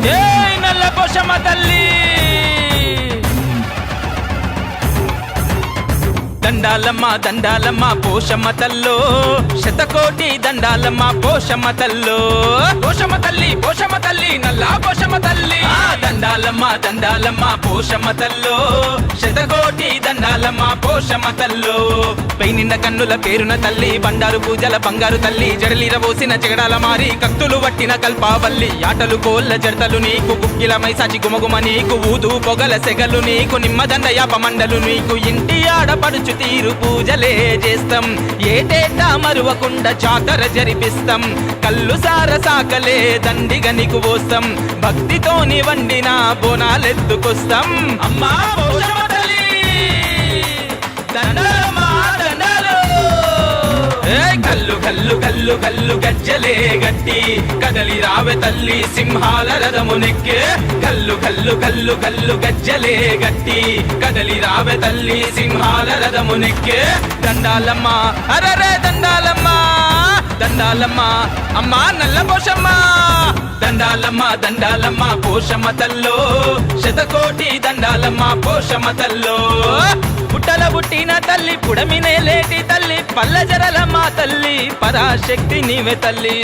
జై నల్ల పోషమ్మ తల్లి దండాలమ్మ దండాలమ్మ పోషమ్మ తల్లో శతకోటి దండాలమ్మ పోషమ్మ తల్లో పోషమ్మ తల్లి నల్ల పోషమ్మ తల్లి దండాలమ్మ దండాలమ్మ పోషమ్మ తల్లో శతకోటి దండాలమ్మ పోషమ్మ తల్లో పైనింద కన్నుల పేరున తల్లి బండారు పూజల బంగారు తల్లి జడలిర పోసిన జగడాల మారి కత్తులు వట్టిన కల్పావల్లి ఆటలు కోళ్ళ జడతలు నీకు కుక్కిల మైసాచి గుమగుమ నీకు ఊదు పొగల సెగలు నీకు నిమ్మదండ యాప మండలు నీకు ఇంటి ఆడపడుచు తీరు పూజలే చేస్తాం ఏటేటా మరువకుండా జాతర జరిపిస్తాం కళ్ళు సారసాకలే దండిగ నీకు పోస్తాం భక్తితోని వండిన బోనాలెత్తుకొస్తాం అమ్మా పోషమ్మ తల్లి దండాలమ్మా దండాలు కల్లు కల్లు కల్లు కల్లు గజ్జలే గట్టి కదలి రావె తల్లి సింహాల రథమునెక్కే కల్లు కల్లు కల్లు కల్లు గజ్జలే గట్టి కదలి రావె తల్లి సింహాల రథమునెక్కే దండాలమ్మ అరరే దండాలమ్మ దండాలమ్మ అమ్మా నల్ల పోషమ్మ దండాలమ్మ దండాలమ్మ పోషమ్మ తల్లో శతకోటి దండాలమ్మ పోషమ్మ తల్లో పుట్టల పుట్టిన తల్లి పుడమినే లేటి తల్లి పల్లెజరలమ్మ తల్లి పరాశక్తి నీవే తల్లి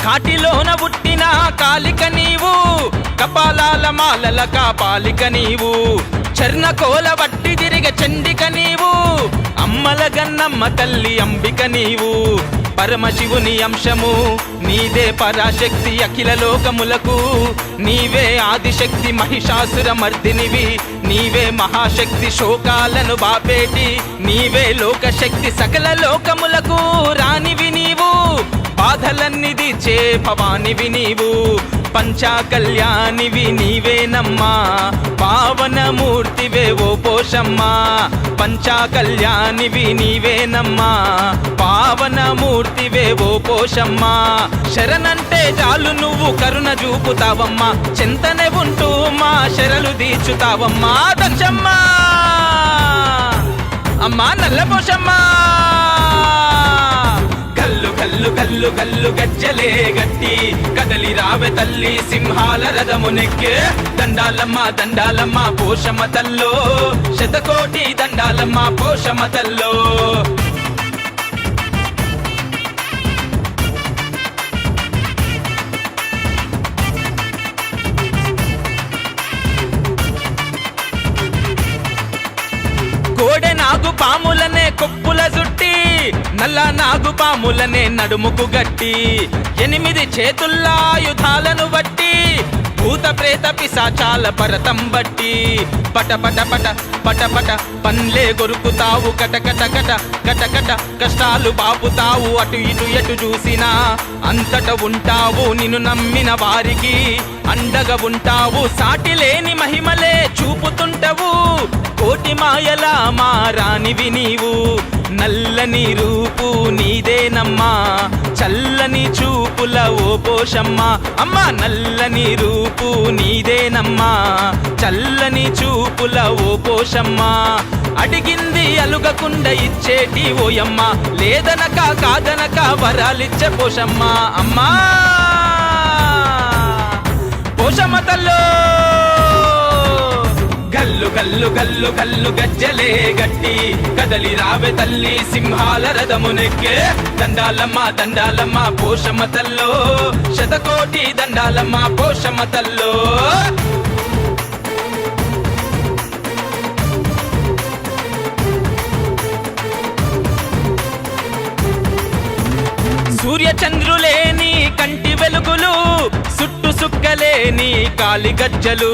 కాటిలోన పుట్టిన కాలిక నీవు కపాలాల మాలల కాపాలిక నీవు చర్ణకోల వట్టి తిరిగ చండిక నీవు అమ్మల గన్నమ్మ తల్లి అంబిక నీవు పరమశివుని అంశము నీదే పరాశక్తి అఖిల లోకములకు నీవే ఆదిశక్తి మహిషాసుర మర్దినివి నీవే మహాశక్తి శోకాలను బాపేటి నీవే లోకశక్తి సకల లోకములకు రానివి నీవు బాధలన్నీ తీర్చే భవానివి నీవు పంచా కళ్యాణివి నీవేనమ్మా పావనమూర్తివే ఓ పోషమ్మ పంచా కళ్యాణివి నీవేనమ్మా పావనమూర్తివే ఓ పోషమ్మ శరణంటే చాలు నువ్వు కరుణ చూపుతావమ్మా చింతనే ఉంటూ మా శరలు తీర్చుతావమ్మా దక్షమ్మ అమ్మా నల్ల పోషమ్మ కల్లు కల్లు కల్లు కల్లు గజ్జలే గట్టి కదలి రావె తల్లి సింహాల రథమునెక్కే దండాలమ్మ దండాలమ్మ పోషమ్మ తల్లో శతకోటి దండాలమ్మ పోషమ్మ తల్లో కోడె నాగు పాములనే కొప్పుల జుట్టి నల్ల నాగు పాములనే నడుముకు గట్టి 8 చేతుల్లా ఆయుధాలను బట్టి భూత ప్రేత పిశాచాల పరతం బట్టి పట పట పట పట పట పన్లే గొరుకుతావు కట కట కట కట కట కష్టాలు బాపుతావు అటు ఇటు ఎటు చూసినా అంతట ఉంటావు నిన్ను నమ్మిన వారికి అండగా ఉంటావు సాటి లేని మహిమలే చూపుతుంటవు కోటి మాయల మారానివి నీవు నల్లని రూపు నీదేనమ్మా చల్లని చూపుల ఓ పోషమ్మ అమ్మా నల్లని రూపు నీదేనమ్మా చల్లని చూపుల ఓ పోషమ్మ అడిగింది అలుగకుండా ఇచ్చేటి ఓయమ్మ లేదనక కాదనక వరాలిచ్చే పోషమ్మ అమ్మా పోషమ్మ తల్లో గల్లు గల్లు గల్లు గల్లు గజ్జలే గట్టి కదలి రావె తల్లి సింహాల రథమునెక్కే దండాలమ్మ దండాలమ్మ పోషమ్మ తల్లో శతకోటి దండాలమ్మ పోషమ్మ తల్లో సూర్య చంద్రులేని కంటి వెలుగులు సుట్టు సుక్కలేని కాలి గజ్జలు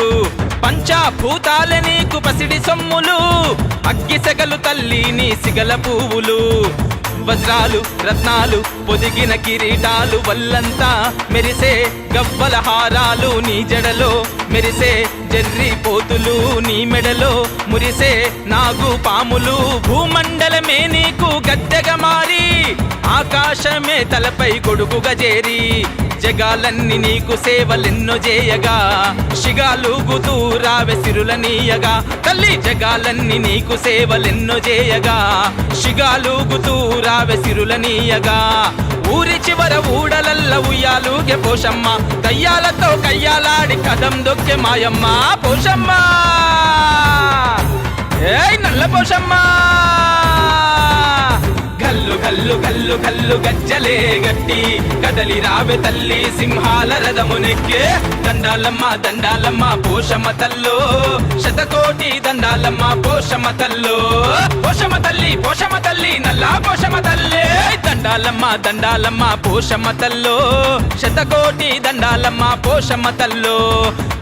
పంచాభూతాలే నీకు పసిడి సొమ్ములు అగ్గి సెగలు తల్లి నీ సిగల పువ్వులు వజ్రాలు రత్నాలు పొదిగిన కిరీటాలు వల్లంతా మెరిసే గవ్వల హారాలు నీ జడలో మెరిసే జర్రి పోతులు నీ మెడలో మురిసే నాగు పాములు భూమండలమే నీకు గద్దెగా మారి ఆకాశమే తలపై గొడుగుగా చేరి జగాలన్నీ నీకు సేవలెన్నో చేయగా శిగాలుగుతూ రావె సిరులనీయగా తల్లి జగాలన్నీ నీకు సేవలెన్నో చేయగా శిగాలుగుతూ రావె సిరులనీయగా ఊరి చివర ఊడలల్ల ఉయ్యాలుగే పోషమ్మ దయ్యాలతో కయ్యాలాడి కదం దొక్కే మాయమ్మ పోషమ్మ ఏయ్ నల్ల పోషమ్మ గల్లు గల్లు గల్లు గల్లు గజ్జలే గట్టి కదలి రావె తల్లి సింహాల రథమునెక్కే దండాలమ్మ దండాలమ్మ పోషమ్మ తల్లో శతకోటి దండాలమ్మ పోషమ్మ తల్లో పోషమ్మ తల్లి నల్లా పోషమ్మ తల్లే దండాలమ్మ దండాలమ్మ పోషమ్మ తల్లో శతకోటి దండాలమ్మ పోషమ్మ తల్లో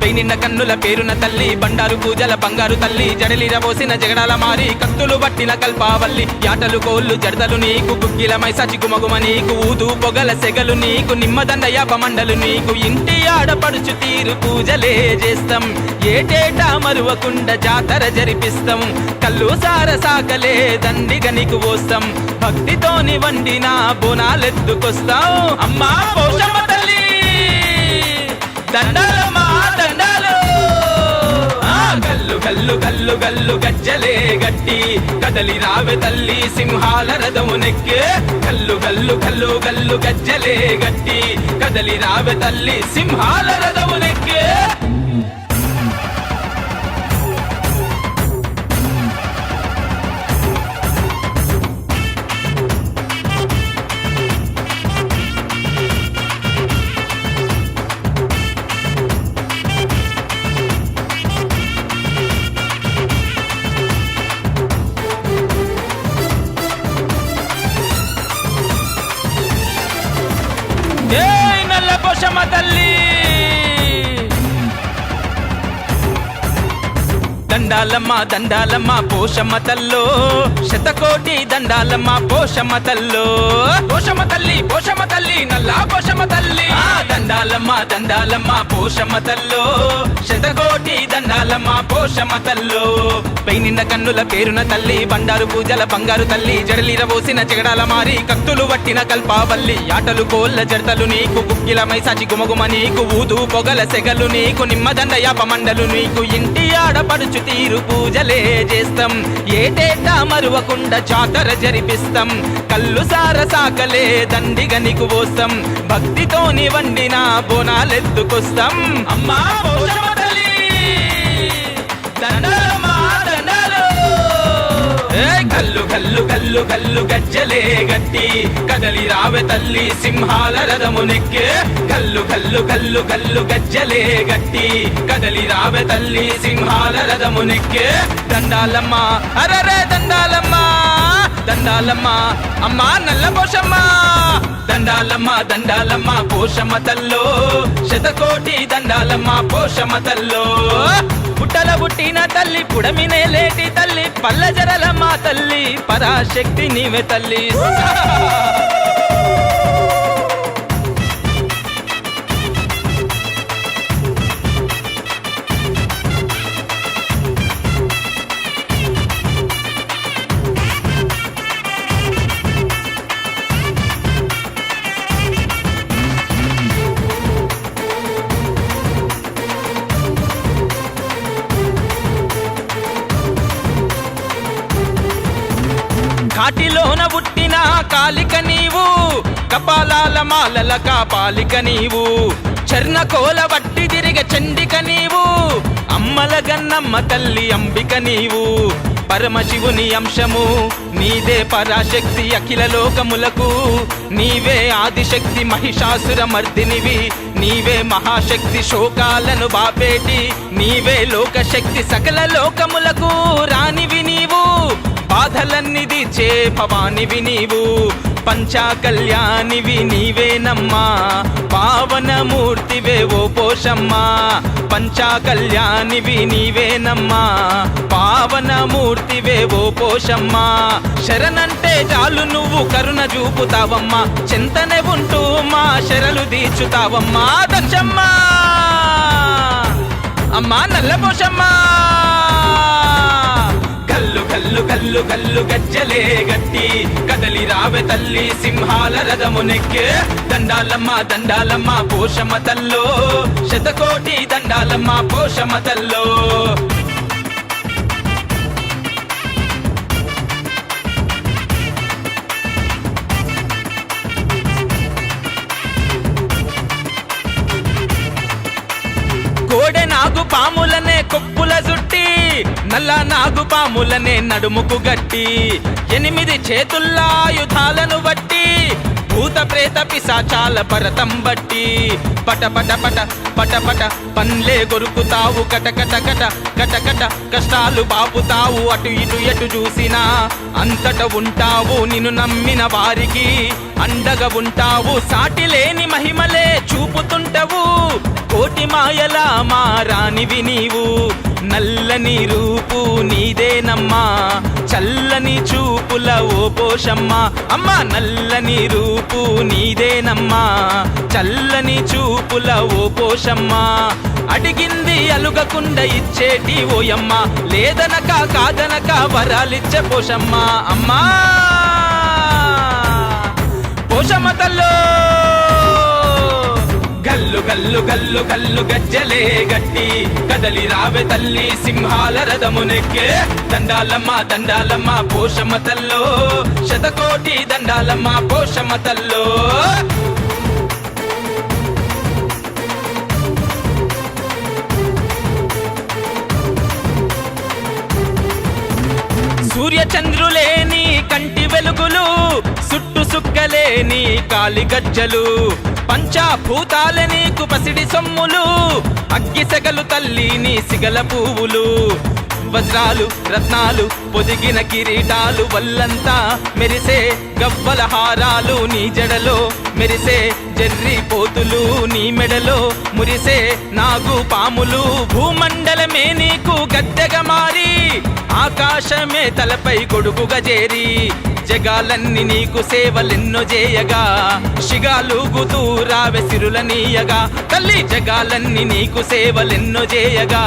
పెయినిన్న కన్నుల పేరున తల్లి బండారు పూజల బంగారు తల్లి జడలిర పోసిన జగడాల మారి కత్తులు పట్టిన కల్పావల్లి యాటలు కోళ్ళు జడతలు నీకు గుగ్గిలమై సచి గుమగుమ నీకు ఊదు పొగల సెగలు నీకు నిమ్మదండ యాపమండలు నీకు ఇంటి ఆడపడుచు తీరు పూజలే చేస్తాం ఏటేటా మరువకుండా జాతర జరిపిస్తాం కల్లు సార సాకలే దండిగా నీకు పోస్తాం భక్తితోని వండిన బోనాలెత్తుకొస్తాం అమ్మా పోషమ్మ తల్లి దండాలమ్మా దండాలు గల్లు గల్లు గల్లు గల్లు గజ్జలే గట్టి కదలి రావె తల్లి సింహాల రథమునెక్కే గల్లు గల్లు గల్లు గల్లు గజ్జలే గట్టి కదలి రావె తల్లి సింహాల రథమునెక్కే ఏయ్ నల్ల పోషమ్మ తల్లి దండాలమ్మ దండాలమ్మ పోషమ్మ తల్లో శతకోటి దండాలమ్మ పోషమ్మ తల్లో పోషమ్మ తల్లి నల్లా పోషమ్మ తల్లి దండాలమ్మ దండాలమ్మ పోషమ్మ తల్లో శతకోటి దండాలమ్మ పోషమ్మ తల్లో పెయినిన్న కన్నుల పేరున తల్లి బండారు పూజల బంగారు తల్లి జడలిర పోసిన జగడాల మారి కత్తులు పట్టిన కల్పావల్లి ఆటలు కోళ్ళ జడతలు నీకు గుగ్గిలమై సచి గుమగుమ నీకు ఊదు పొగల సెగలు నీకు నిమ్మదండ యాపమండలు నీకు ఇంటి ఆడపడుచు తీరు పూజలే చేస్తాం ఏటేటా మరువకుండా జాతర జరిపిస్తాం కల్లు సార సాకలే దండిగా నీకు పోస్తాం భక్తితోని వండిన బోనాలెత్తుకొస్తాం అమ్మా పోషమ్మ తల్లి దండాలమ్మా దండాలు గల్లు గల్లు గల్లు గల్లు గజ్జలే గట్టి కదలి రావె తల్లి సింహాల రథమునెక్కే గల్లు గల్లు గల్లు గల్లు గజ్జలే గట్టి కదలి రావె తల్లి సింహాల రథమునెక్కే దండాలమ్మ అరరే దండాలమ్మ దండాలమ్మ అమ్మా నల్ల పోషమ్మ దండాలమ్మ దండాలమ్మ పోషమ్మ తల్లో శతకోటి దండాలమ్మ పోషమ్మ తల్లో పుట్టల పుట్టిన తల్లి పుడమినే లేటి తల్లి పల్లెజరల మా తల్లి పరాశక్తి నీవే తల్లి కాటిలోన పుట్టిన కాలిక నీవు కపాలాల మాలల కాపాలిక నీవు చర్ణకోల వట్టి తిరిగ చండిక నీవు అమ్మల గన్నమ్మ తల్లి అంబిక నీవు పరమశివుని అంశము నీదే పరాశక్తి అఖిల లోకములకు నీవే ఆదిశక్తి మహిషాసుర మర్దినివి నీవే మహాశక్తి శోకాలను బాపేటి నీవే లోకశక్తి సకల లోకములకు రానివి నీవు బాధలన్నీ తీర్చే భవానివి నీవు పంచా కళ్యాణివి నీవేనమ్మా పావనమూర్తివే ఓ పోషమ్మ పంచా కళ్యాణివి నీవేనమ్మా పావనమూర్తివే ఓ పోషమ్మ శరణంటే చాలు నువ్వు కరుణ చూపుతావమ్మా చింతనే ఉంటూ మా శరలు తీర్చుతావమ్మా దక్షమ్మా అమ్మా నల్ల పోషమ్మా కల్లు కల్లు కల్లు కల్లు గజ్జలే గట్టి కదలి రావె తల్లి సింహాల రథమునెక్కే దండాలమ్మ పోషమ్మ తల్లో శతకోటి దండాలమ్మ పోషమ్మ తల్లో కోడె నాగు పాములనే కొప్పుల జుట్టి నల్ల నాగు పాములనే నడుముకు గట్టి 8 చేతుల్లాయుధాలను బట్టి భూత ప్రేత పిశాచాల భరతం బట్టి పట పట పట పట పట పన్లే గొరుకుతావు కట కట కట కట కట కష్టాలు బాపుతావు అటు ఇటు ఎటు చూసినా అంతట ఉంటావు నిన్ను నమ్మిన వారికి అండగా ఉంటావు సాటి లేని మహిమలే చూపుతుంటవు కోటి మాయలా మారానివి నీవు నల్లని రూపు నీదేనమ్మా చల్లని చూపుల ఓ పోషమ్మ అమ్మ నల్లని రూపు నీదేనమ్మా చల్లని చూపుల ఓ పోషమ్మ అడిగింది అలుగకుండ ఇచ్చేటి ఓయమ్మ లేదనక కాదనక వరాలిచ్చే పోషమ్మ అమ్మా పోషమ్మ తల్లో గల్లు గల్లు గల్లు గల్లు గజ్జలే గట్టి కదలి రావె తల్లి సింహాల రథమునెక్కే దండాలమ్మ పోషమ్మ తల్లో శతకోటి దండాలమ్మ పోషమ్మ తల్లో సూర్య చంద్రులేని కంటి వెలుగులు సుట్టు సుక్కలేని కాలి గజ్జలు పంచాభూతాల నీకు పసిడి సొమ్ములు అగ్గి సెగలు తల్లి నీ సిగల పువ్వులు వజ్రాలు రత్నాలు పొదిగిన కిరీటాలు వల్లంతా మెరిసే గవ్వల హారాలు నీ జడలో మెరిసే జర్రి పోతులు నీ మెడలో మురిసే నాగు పాములు భూమండలమే నీకు గద్దెగా మారి ఆకాశమే తలపై గొడుగుగా చేరి జగాలన్నీ నీకు సేవలెన్నో చేయగా శిగాలుగుతూ రావె సిరులనీయగా తల్లి జగాలన్నీ నీకు సేవలెన్నో చేయగా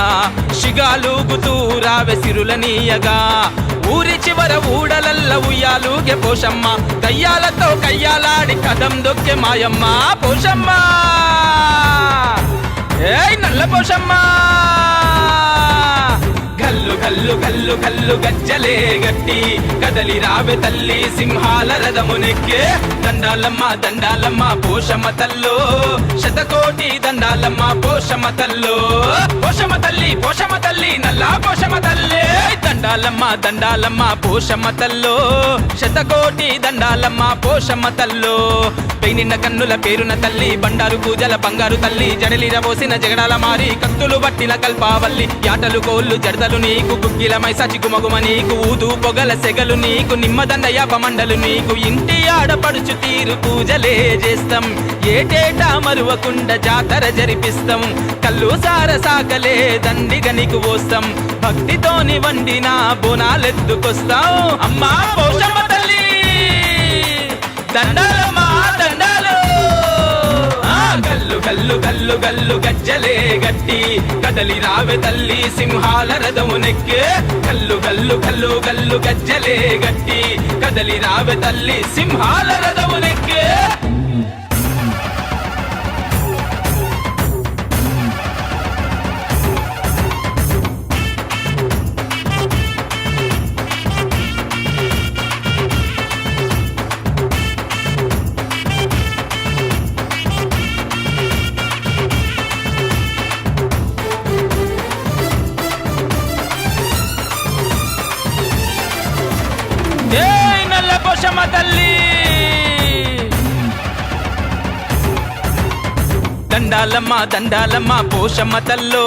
శిగాలుగుతూ రావె సిరులనీయగా ఊరి చివర ఊడలల్ల ఉయ్యాలుగే పోషమ్మ దయ్యాలతో కయ్యాలాడి కదం దొక్కే మాయమ్మ పోషమ్మ ఏయ్ నల్ల పోషమ్మ గల్లు గల్లు గల్లు గల్లు గజ్జలే గట్టి కదలి రావె తల్లి సింహాల రథమునెక్కే దండాలమ్మ పోషమ్మ తల్లో శతకోటి దండాలమ్మ పోషమ్మ తల్లో పోషమ్మ తల్లి నల్లా పోషమ్మ తల్లి దండాలమ్మ పోషమ్మ తల్లో శతకోటి దండాలమ్మ పోషమ్మ తల్లో పెయినిన్న కన్నుల పేరున తల్లి బండారు పూజల బంగారు తల్లి జడలిర పోసిన జగడాల మారి కత్తులు బట్టిన కల్పావల్లి యాటలు కోళ్ళు జడతలు నీకు గుగ్గిలమై సచి గుమగుమ నీకు ఊదు పొగల సెగలు నీకు నిమ్మదండ యాపమండలు నీకు ఇంటి ఆడపడుచు తీరు పూజలే చేస్తాం ఏటేటా మరువకుండ జాతర జరిపిస్తాం కల్లు సార సాకలే దండిగా నీకు పోస్తాం భక్తితోని వండిన బోనాలెత్తుకొస్తాం అమ్మా పోషమ్మ తల్లి దండాలమ్మా దండాలు గల్లు గల్లు గల్లు గల్లు గజ్జలే గట్టి కదలి రావె తల్లి సింహాల రథమునెక్కే గల్లు గల్లు గల్లు గల్లు గజ్జలే గట్టి కదలి రావె తల్లి సింహాల రథమునెక్కే పోషమ్మ తల్లి దండాలమ్మ దండాలమ్మ పోషమ్మ తల్లో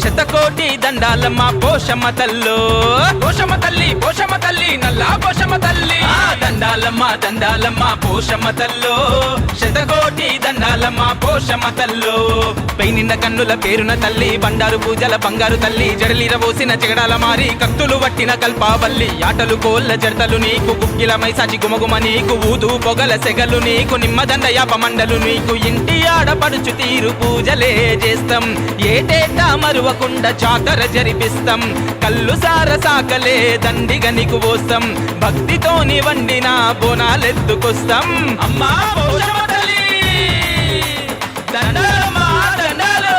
శతకోటి దండాలమ్మ పోషమ్మ తల్లో పోషమ్మ తల్లి నల్లా పోషమ్మ తల్లి దండాలమ్మ దండాలమ్మ పోషమ్మ తల్లో శతకోటి దండాలమ్మ పోషమ్మ తల్లో పైనిన్న కన్నుల పేరున తల్లి బండారు పూజల బంగారు తల్లి జడలిరవోసిన జగడాల మారి కత్తులు వట్టిన కల్పావల్లి ఆటలు కోళ్ళ జడతలు నీకు కుక్కిల మైసాచి గుమగుమ నీకు ఊదు పొగల సెగలు నీకు నిమ్మదండ యాపమండలు నీకు ఇంటి ఆడపడుచు తీరు పూజలే చేస్తాం ఏటేటా మరువకుండా జాతర జరిపిస్తాం కల్లు సార సాకలే దండిగా నీకు పోస్తాం భక్తితోని వండిన బోనాలెత్తుకొస్తాం అమ్మా పోషమ్మ తల్లి దండాలమ్మ దండాలు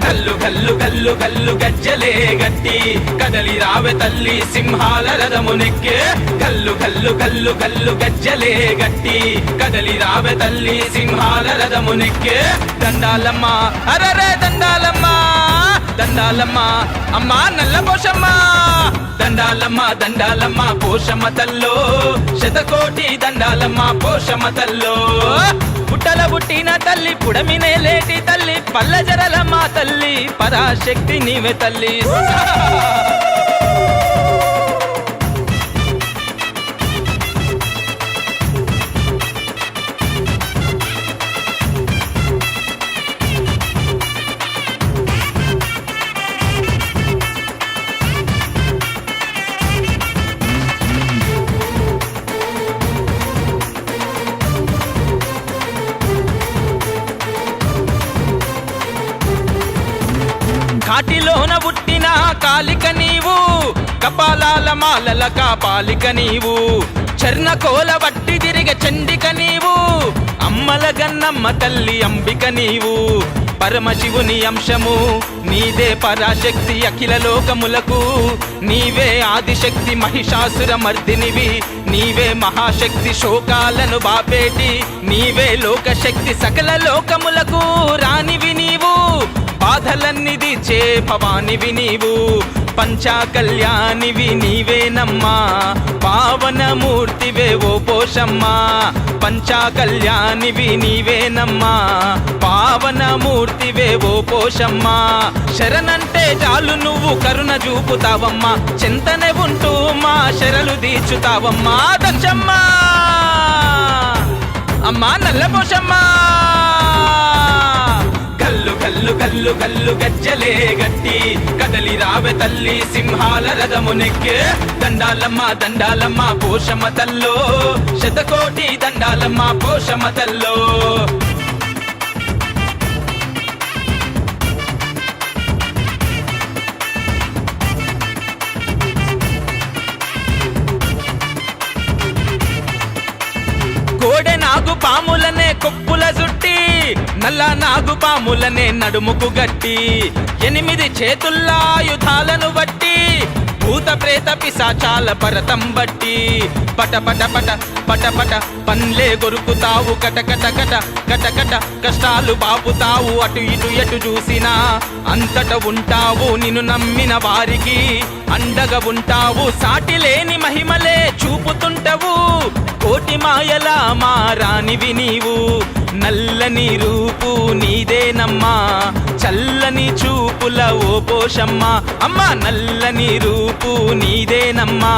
కల్లు కల్లు కల్లు కల్లు గజ్జలే గట్టి కదలి రావె తల్లి సింహాల రథమునెక్కే కల్లు కల్లు కల్లు కల్లు గజ్జలే గట్టి కదలి రావె తల్లి సింహాల రథమునెక్కే దండాలమ్మ అరరే దండాలమ్మ దండాలమ్మ అమ్మా నల్ల పోషమ్మ దండాలమ్మ దండాలమ్మ పోషమ్మ తల్లో శతకోటి దండాలమ్మ పోషమ్మ తల్లో పుట్టల పుట్టిన తల్లి పుడమినే లేటి తల్లి పల్ల జరల మా తల్లి పరాశక్తి నీవే తల్లి కాటిలోన పుట్టిన కాలిక నీవు కపాలాల మాలల కాపాలిక నీవు చర్ణకోల వట్టి తిరిగ చండిక నీవు అమ్మల గన్నమ్మ తల్లి అంబిక నీవు పరమశివుని అంశము నీదే పరాశక్తి అఖిల లోకములకు నీవే ఆదిశక్తి మహిషాసుర మర్దినివి నీవే మహాశక్తి శోకాలను బాపేటి నీవే లోకశక్తి సకల లోకములకు రానివి నీవు బాధలన్నీ తీర్చే భవానివి నీవు పంచా కళ్యాణివి నీవేనమ్మా పావనమూర్తివే ఓ పోషమ్మ పంచా కళ్యాణివి నీవేనమ్మా పావనమూర్తివే ఓ పోషమ్మ శరణంటే చాలు నువ్వు కరుణ చూపుతావమ్మా చింతనే ఉంటూ మా శరలు తీర్చుతావమ్మా దక్షమ్మ అమ్మా నల్ల పోషమ్మ కల్లు కల్లు కల్లు కల్లు గజ్జలే గట్టి కదలి రావె తల్లి సింహాల రథమునెక్కే దండాలమ్మ దండాలమ్మ పోషమ్మ తల్లో శతకోటి దండాలమ్మ పోషమ్మ తల్లో కోడె నాగు పాములనే కొప్పుల జుట్టి నల్ల నాగు పాములనే నడుముకు గట్టి 8 చేతుల్లాయుధాలను బట్టి భూత ప్రేత పిశాచాల పరతం బట్టి పట పట పట పట పట పన్లే గొరుకుతావు కట కట కట కట కట కష్టాలు బాపుతావు అటు ఇటు ఎటు చూసినా అంతట ఉంటావు నిన్ను నమ్మిన వారికి అండగా ఉంటావు సాటి లేని మహిమలే చూపుతుంటవు కోటి మాయల మారానివి నీవు నల్లని రూపు నీదేనమ్మా చల్లని చూపుల ఓ పోషమ్మ అమ్మ నల్లని రూపు నీదేనమ్మా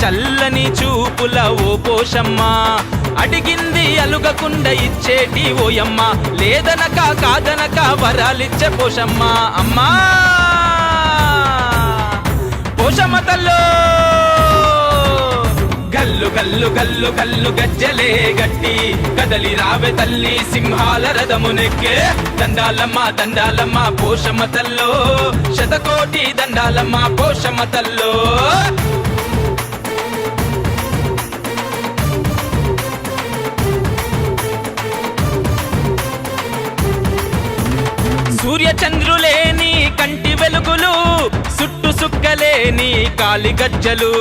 చల్లని చూపుల ఓ పోషమ్మ అడిగింది అలుగకుండా ఇచ్చేటి ఓయమ్మ లేదనక కాదనక వరాలిచ్చే పోషమ్మ అమ్మా పోషమ్మ తల్లో గల్లు గల్లు గల్లు గల్లు గజ్జలే గట్టి కదలి రావె తల్లి సింహాల రథమునెక్కే దండాలమ్మ దండాలమ్మ పోషమ్మ తల్లో శతకోటి దండాలమ్మ పోషమ్మ తల్లో సూర్య చంద్రులేని కంటి వెలుగులు సుట్టు సుక్కలేని కాలి గజ్జలు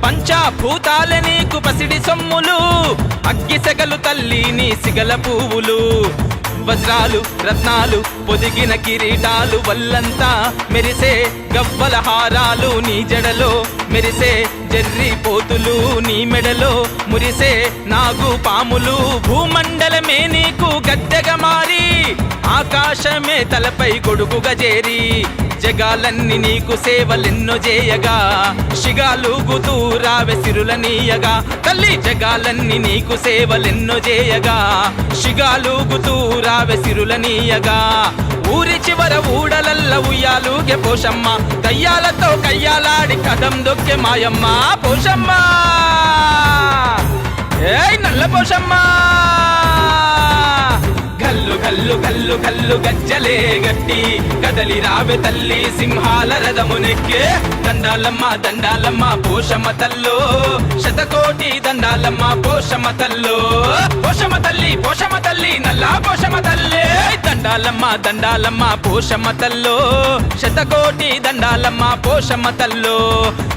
పంచాభూతాల నీకు పసిడి సొమ్ములు అగ్గి సెగలు తల్లి నీ సిగల పువ్వులు వజ్రాలు రత్నాలు పొదిగిన కిరీటాలు వల్లంతా మెరిసే గవ్వల హారాలు నీ జడలో మెరిసే జర్రి పోతులు నీ మెడలో మురిసే నాగు పాములు భూమండలమే నీకు గద్దెగా మారి ఆకాశమే తలపై గొడుగుగా చేరి జగాలన్నీ నీకు సేవలెన్నో చేయగా శిగాలుగుతూ రావె సిరులనీయగా తల్లి జగాలన్నీ నీకు సేవలెన్నో చేయగా శిగాలుగుతూ రావె సిరులనీయగా ఊరి చివర ఊడలల్ల ఉయ్యాలుగే పోషమ్మ దయ్యాలతో కయ్యాలాడి కదం దొక్కే మాయమ్మ పోషమ్మ ఏయ్ నల్ల పోషమ్మ గల్లు గల్లు గల్లు గల్లు గజ్జలే గట్టి కదలి రావె తల్లి సింహాల రథమునెక్కే దండాలమ్మ దండాలమ్మ పోషమ్మ తల్లో శతకోటి దండాలమ్మ పోషమ్మ తల్లో పోషమ్మ తల్లి నల్లా పోషమ్మ తల్లి దండాలమ్మ దండాలమ్మ పోషమ్మ తల్లో శతకోటి దండాలమ్మ పోషమ్మ తల్లో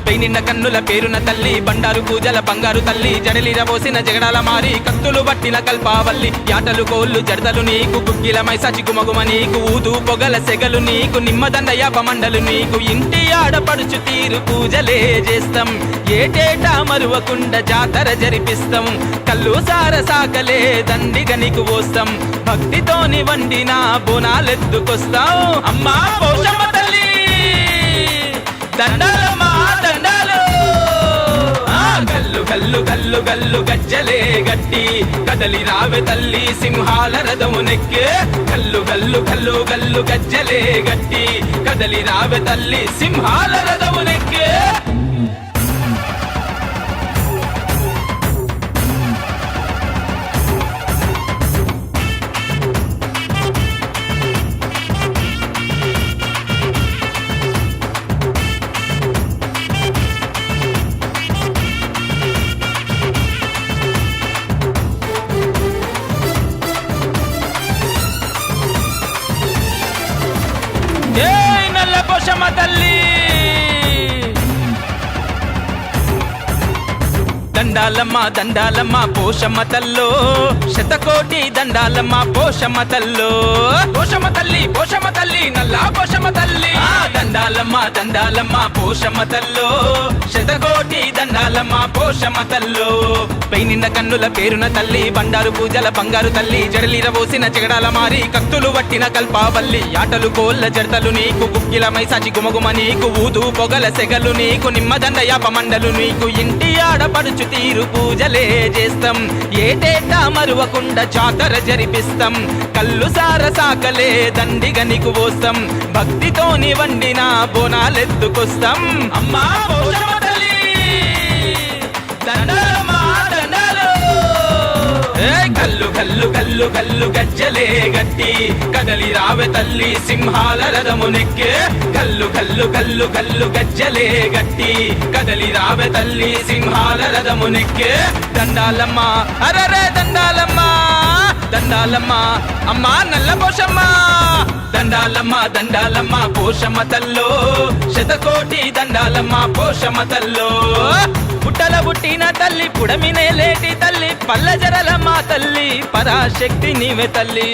పెయినిన్న కన్నుల పేరున తల్లి బండారు పూజల బంగారు తల్లి జడలిర పోసిన జగడాల మారి కత్తులు పట్టిన కల్పావల్లి యాటలు కోళ్ళు జడతలు నీకు గుగ్గిలమై సచి గుమగుమ నీకు ఊదు పొగల సెగలు నీకు నిమ్మదండ యాపమండలు నీకు ఇంటి ఆడపడుచు తీరు పూజలే చేస్తాం ఏటేటా మరువకుండా జాతర జరిపిస్తాం కల్లు సార సాకలే దండిగా నీకు పోస్తాం భక్తితోని వండిన బోనాలెత్తుకొస్తాం అమ్మా పోషమ్మ తల్లి దండాలమ్మా దండాలు గల్లు గల్లు గల్లు గల్లు గజ్జలే గట్టి కదలి రావె తల్లి సింహాల రథమునెక్కే గల్లు గల్లు గల్లు గల్లు గజ్జలే గట్టి కదలి రావె తల్లి సింహాల రథమునెక్కే ఏయ్ నల్ల పోషమ్మ తల్లి దండాలమ్మ దండాలమ్మ పోషమ్మ తల్లో శతకోటి దండాలమ్మ పోషమ్మ తల్లో పోషమ్మ తల్లి నల్లా పోషమ్మ తల్లి దండాలమ్మ దండాలమ్మ పోషమ్మ తల్లో శతకోటి దండాలమ్మ పోషమ్మ తల్లో పెయినిన్న కన్నుల పేరున తల్లి బండారు పూజల బంగారు తల్లి జడలిర పోసిన జగడాల మారి కత్తులు పట్టిన కల్పావల్లి ఆటలు కోళ్ళ జడతలు నీకు గుగ్గిలమై సచి గుమగుమ నీకు ఊదు పొగల సెగలు నీకు నిమ్మదండ యాపమండలు నీకు ఇంటి ఆడపడుచు తీరు పూజలే చేస్తాం ఏటేటా మరువకుండా జాతర జరిపిస్తాం కల్లు సార సాకలే దండిగా నీకు పోస్తాం భక్తితోని వండిన బోనాలెత్తుకొస్తాం అమ్మా పోషమ్మ తల్లి దండాలమ్మా దండాలు గల్లు గల్లు గల్లు గల్లు గజ్జలే గట్టి కదలి రావె తల్లి సింహాల రథమునెక్కే గల్లు గల్లు గల్లు గల్లు గజ్జలే గట్టి కదలి రావె తల్లి సింహాల రథమునెక్కే దండాలమ్మ అరరే దండాలమ్మ దండాలమ్మ అమ్మా నల్ల పోషమ్మ దండాలమ్మ దండాలమ్మ పోషమ్మ తల్లో శతకోటి దండాలమ్మ పోషమ్మ తల్లో పుట్టల పుట్టిన తల్లి పుడమినే లేటి తల్లి పల్లెజరలమ్మ తల్లి పరాశక్తి నీవే తల్లి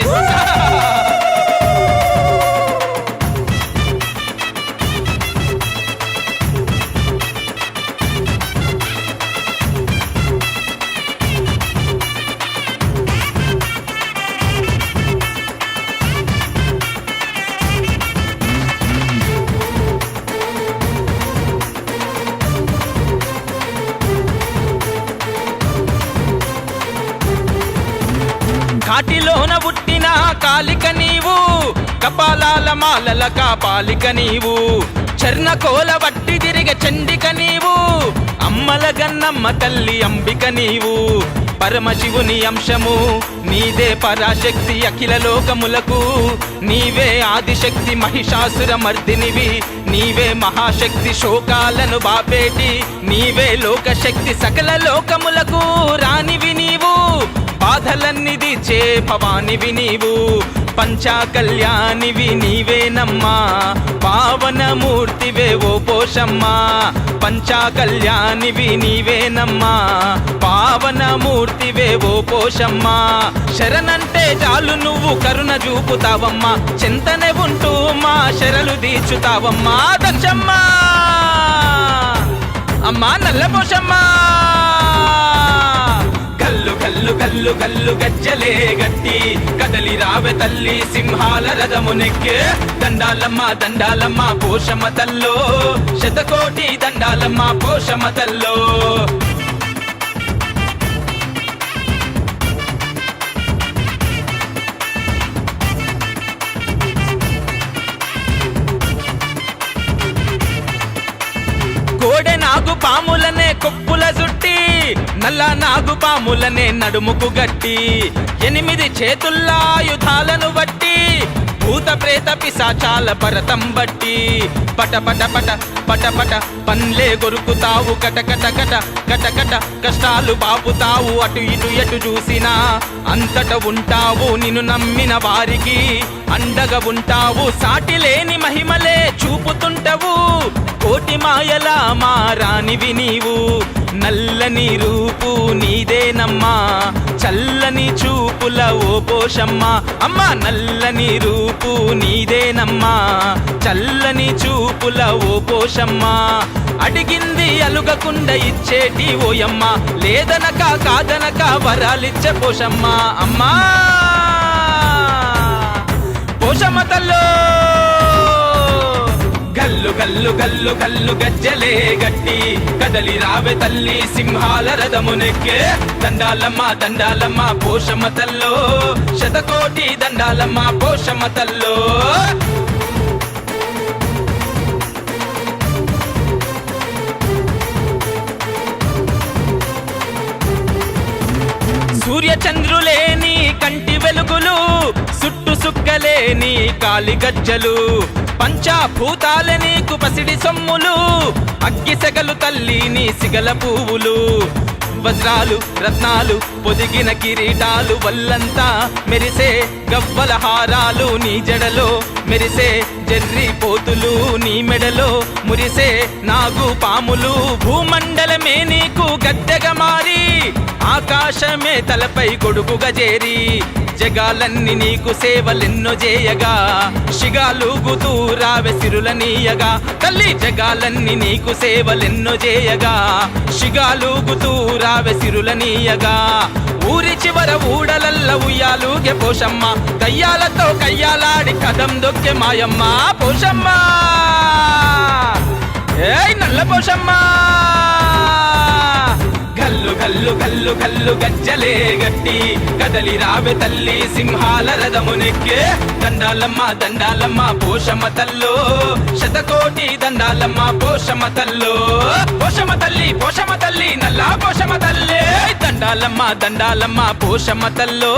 కాటిలోన పుట్టిన కాలిక నీవు కపాలాల మాలల కాపాలిక నీవు చర్ణకోల వట్టి తిరిగ చండిక నీవు అమ్మల గన్నమ్మ తల్లి అంబిక నీవు పరమశివుని అంశము నీదే పరాశక్తి అఖిల లోకములకు నీవే ఆదిశక్తి మహిషాసుర మర్దినివి నీవే మహాశక్తి శోకాలను బాపేటి నీవే లోకశక్తి సకల లోకములకు రానివి నీవు బాధలన్నీ తీర్చే భవానివి నీవు పంచా కళ్యాణివి నీవేనమ్మా పావనమూర్తివే ఓ పోషమ్మా పంచా కళ్యాణివి నీవేనమ్మా పావనమూర్తివే ఓ పోషమ్మా శరణంటే చాలు నువ్వు కరుణ చూపుతావమ్మా, చింతనే ఉంటూ మా శరలు తీర్చుతావమ్మా. దక్షమ్మా అమ్మా నల్లపోషమ్మా, గల్లు గల్లు గల్లు గల్లు గజ్జలే గట్టి కదలి రావె తల్లి సింహాల రథమునెక్కే. దండాలమ్మ దండాలమ్మ పోషమ్మ తల్లో, శతకోటి దండాలమ్మ పోషమ్మ తల్లో. కోడె నాగు పాములనే కొప్పుల జుట్టి, నల్ల నాగు పాములనే నడుముకు గట్టి, 8 చేతుల్లా ఆయుధాలను బట్టి, భూత ప్రేత పిశాచాల భరతం బట్టి, పట పట పట పట పట పన్లే గొరుకుతావు, కట కట కట కట కట కష్టాలు బాపుతావు. అటు ఇటు ఎటు చూసినా అంతట ఉంటావు, నిన్ను నమ్మిన వారికి అండగా ఉంటావు. సాటి లేని మహిమలే చూపుతుంటవు, కోటి మాయల మారానివి నీవు. నల్లని రూపు నీదేనమ్మా, చల్లని చూపుల ఓ పోషమ్మ. అమ్మ నల్లని రూపు నీదేనమ్మా, చల్లని చూపుల ఓ పోషమ్మ. అడిగింది అలుగకుండా ఇచ్చేటి ఓయమ్మ, లేదనక కాదనక వరాలిచ్చే పోషమ్మ. అమ్మా పోషమ్మ తల్లో, గల్లు గల్లు గల్లు గల్లు గజ్జలే గట్టి కదలి రావె తల్లి సింహాల రథమునెక్కే. దండాలమ్మ దండాలమ్మ పోషమ్మ తల్లో, శతకోటి దండాలమ్మ పోషమ్మ తల్లో. సూర్య చంద్రులేని కంటి వెలుగులు, సుట్టు సుక్కలేని కాలి గజ్జలు, పంచభూతాలే నీకు పసిడి సొమ్ములు, అగ్గి సెగలు తల్లి నీ సిగల పువ్వులు. వజ్రాలు రత్నాలు పొదిగిన కిరీటాలు, వల్లంతా మెరిసే గవ్వల హారాలు, నీ జడలో మెరిసే జర్రి పోతులు, నీ మెడలో మురిసే నాగు పాములు. భూమండలమే నీకు గద్దెగా మారి, ఆకాశమే తలపై గొడుగుగా చేరి, జగాలన్నీ నీకు సేవలెన్నో చేయగా, శిగాలుగుతూ రావె సిరులనీయగా. తల్లి జగాలన్నీ నీకు సేవలెన్నో చేయగా, శిగాలుగుతూ రావె సిరులనీయగా. ఊరి చివర ఊడలల్ల ఉయ్యాలుగే పోషమ్మ, దయ్యాలతో కయ్యాలాడి కదం దొక్కే మాయమ్మ. పోషమ్మ ఏయ్ నల్ల పోషమ్మ, గల్లు గల్లు గల్లు గల్లు గజ్జలే గట్టి కదలి రావె తల్లి సింహాల రథమునెక్కే. దండాలమ్మ దండాలమ్మ పోషమ్మ తల్లో, శతకోటి దండాలమ్మ పోషమ్మ తల్లో. పోషమ్మ తల్లి పోషమ్మ తల్లి నల్లా పోషమ్మ తల్లి, దండాలమ్మ దండాలమ్మ పోషమ్మ తల్లో,